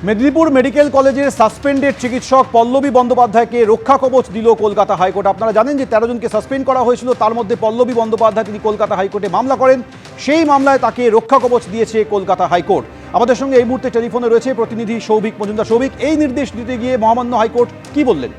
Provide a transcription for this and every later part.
Medinipur medical কলেজের suspended চিকিৎসক পল্লবী বন্দ্যোপাধ্যায়কে রক্ষা কবচ দিল কলকাতা হাইকোর্ট। আপনারা জানেন যে 13 জনকে সাসপেন্ড করা হয়েছিল, তার মধ্যে পল্লবী বন্দ্যোপাধ্যায় তিনি কলকাতা হাইকোর্টে মামলা করেন। সেই মামলায় তাকে রক্ষা কবচ দিয়েছে কলকাতা হাইকোর্ট। আমাদের সঙ্গে এই মুহূর্তে টেলিফোনে রয়েছে প্রতিনিধি সৌভিক মজুমদার। সৌভিক, এই নির্দেশ দিতে গিয়ে মহামান্য হাইকোর্ট কি বললেন?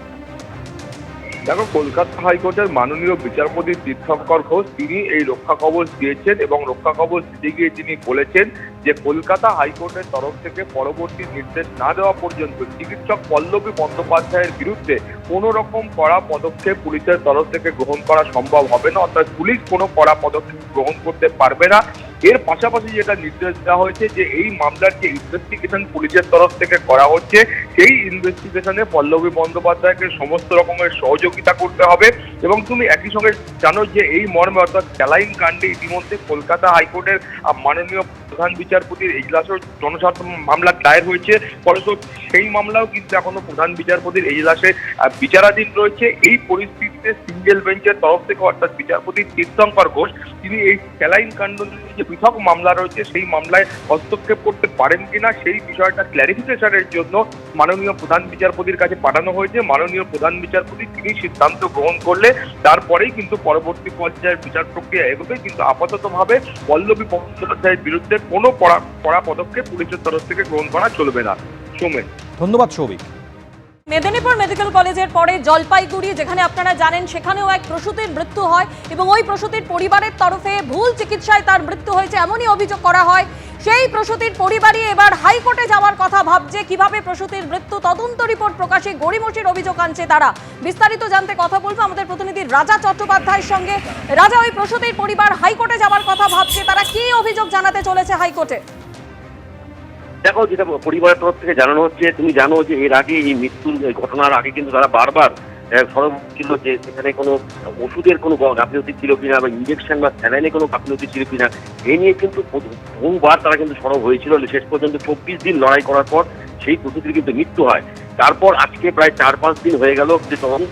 দেখো, কলকাতা হাইকোর্টের মাননীয় বিচারপতি তীর্থঙ্কর ঘোষ তিনি এই রক্ষা কবচ দিয়েছেন এবং রক্ষা কবচ দিতে গিয়ে তিনি বলেছেন যে কলকাতা হাইকোর্টের তরফ থেকে পরবর্তী নির্দেশ না দেওয়া পর্যন্ত চিকিৎসক পল্লবী বন্দ্যোপাধ্যায়ের বিরুদ্ধে কোনো রকম কড়া পদক্ষেপ পুলিশের তরফ থেকে গ্রহণ করা সম্ভব হবে না, অর্থাৎ পুলিশ কোনো কড়া পদক্ষেপ গ্রহণ করতে পারবে না। এর পাশাপাশি যেটা নির্দেশ দেওয়া হয়েছে যে এই মামলার যে ইনভেস্টিগেশন পুলিশের তরফ থেকে করা হচ্ছে সেই ইনভেস্টিগেশনে পল্লবী বন্দ্যোপাধ্যায়কে সমস্ত রকমের সহযোগিতা করতে হবে। এবং তুমি একই সঙ্গে জানো যে এই মর্মে অর্থাৎ স্যালাইন কাণ্ডে ইতিমধ্যে কলকাতা হাইকোর্টের মাননীয় প্রধান বিচারপতির এজলাসেও জনস্বার্থ মামলা দায়ের হয়েছে। ফলস্বরূপ সেই মামলাও কিন্তু এখনো প্রধান বিচারপতির এজলাসে বিচারাধীন রয়েছে। এই পরিস্থিতিতে সিঙ্গেল বেঞ্চের তরফ থেকে অর্থাৎ বিচারপতি তীর্থঙ্কর ঘোষ তিনি এই স্যালাইন কাণ্ড যে পৃথক মামলা রয়েছে সেই মামলায় হস্তক্ষেপ করতে পারেন কিনা সেই বিষয়টা ক্ল্যারিফিকেশনের জন্য মাননীয় প্রধান বিচারপতির কাছে পাঠানো হয়েছে। মাননীয় প্রধান বিচারপতি তিনি সিদ্ধান্ত গ্রহণ করলে তারপরেই কিন্তু পরবর্তী পর্যায়ের বিচার প্রক্রিয়া এগোবে। কিন্তু আপাততভাবে পল্লবী বন্দ্যোপাধ্যায়ের বিরুদ্ধে কোনো কড়া পদক্ষেপ পুলিশের তরফ থেকে গ্রহণ করা চলবে না। সৌমেন, ধন্যবাদ সৌভিক। মেদিনীপুর মেডিকেল কলেজের পরে জলপাইগুড়ি, যেখানে আপনারা জানেন সেখানেও এক প্রসূতির মৃত্যু হয় এবং ওই প্রসূতির পরিবারের তরফে ভুল চিকিৎসায় তার মৃত্যু হয়েছে এমনই অভিযোগ করা হয়। সেই প্রসূতির পরিবারই এবার হাইকোর্টে যাওয়ার কথা ভাবছে। কিভাবে প্রসূতির মৃত্যু তদন্ত রিপোর্ট প্রকাশে গড়িমসির অভিযোগ আনছে তারা। বিস্তারিত জানতে কথা বলবো আমাদের প্রতিনিধি রাজা চট্টোপাধ্যায়ের সঙ্গে। রাজা, ওই প্রসূতির পরিবার হাইকোর্টে যাওয়ার কথা ভাবছে, তারা কি অভিযোগ জানাতে চলেছে হাইকোর্টে? দেখো, যেটা পরিবারের তরফ থেকে জানানো হচ্ছে, তুমি জানো যে এর আগে এই মৃত্যুর ঘটনার আগে কিন্তু তারা বারবার সরব ছিল যে সেখানে কোনো ওষুধের কোনো গাফিলতি ছিল কিনা বা ইঞ্জেকশন বা স্যালাইনে কোনো গাফিলতি ছিল কিনা এই নিয়ে কিন্তু বহুবার তারা কিন্তু সরব হয়েছিল। শেষ পর্যন্ত 24 দিন লড়াই করার পর সেই প্রসূতির কিন্তু মৃত্যু হয়। তারপর আজকে প্রায় 4-5 দিন হয়ে গেল যে তদন্ত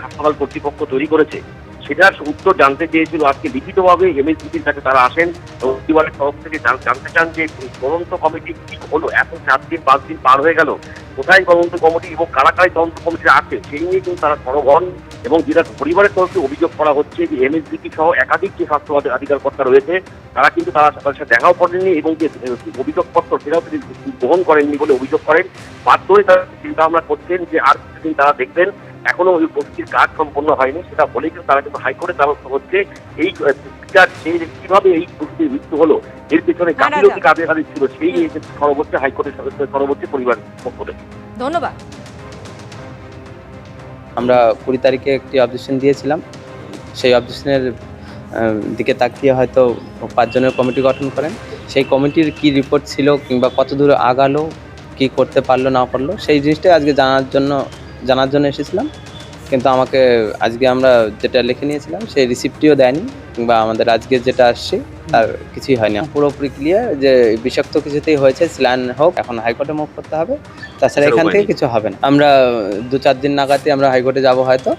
হাসপাতাল কর্তৃপক্ষ তৈরি করেছে সেটার উত্তর জানতে চেয়েছিল। আজকে লিখিতভাবে এমএসবিটির কাছে তারা আসেন এবং পরিবারের তরফ থেকে জানতে চান যে তদন্ত কমিটি কি হলো, এখন 4-5 দিন পার হয়ে গেল, কোথায় তদন্ত কমিটি এবং কারা কারাই তদন্ত কমিটি আছে সেই নিয়ে কিন্তু তারা সরব হন। এবং যেটা পরিবারের তরফে অভিযোগ করা হচ্ছে যে এমএসবিটি সহ একাধিক যে স্বাস্থ্য অধিকারকর্তা রয়েছে তারা কিন্তু তাদের সাথে দেখাও করেননি এবং যে অভিযোগপত্র সেটাও তিনি গ্রহণ করেননি বলে অভিযোগ করেন। বাধ্য হয়ে তারা চিন্তা ভাবনা করছেন যে আর কিছুদিন তারা দেখবেন, এখনো ওই প্রস্তুতির কাজ সম্পন্ন হয়নি। সেটা বলেই কিন্তু তারা কিন্তু হাইকোর্টে দ্বারস্থ হচ্ছে। এই কিভাবে এই প্রস্তুতির মৃত্যু হলো এর পেছনে গাফিলতি কাদের কাদের ছিল সেই সর্বোচ্চ হাইকোর্টের সর্বোচ্চ পরিবার পক্ষ থেকে। ধন্যবাদ। আমরা 20 তারিখে একটি অবজেকশন দিয়েছিলাম। সেই অবজেকশনের দিকে তাকিয়ে হয়তো 5 জনের কমিটি গঠন করেন। সেই কমিটির কি রিপোর্ট ছিল কিংবা কত দূর আগালো, কি করতে পারলো না পারলো সেই জিনিসটাই আজকে জানার জন্য এসেছিলাম। কিন্তু আমাকে আজকে আমরা যেটা লিখে নিয়েছিলাম সেই রিসিপ্টটিও দেয়নি কিংবা আমাদের আজকে যেটা আসছে তার কিছুই হয়নি। পুরোপুরি ক্লিয়ার যে বিষাক্ত কিছুতেই হয়েছে, স্যালাইন হোক, এখন হাইকোর্টে মুভ করতে হবে, তাছাড়া এখান থেকে কিছু হবে না। আমরা 2-4 দিন নাগাদই আমরা হাইকোর্টে যাব হয়তো।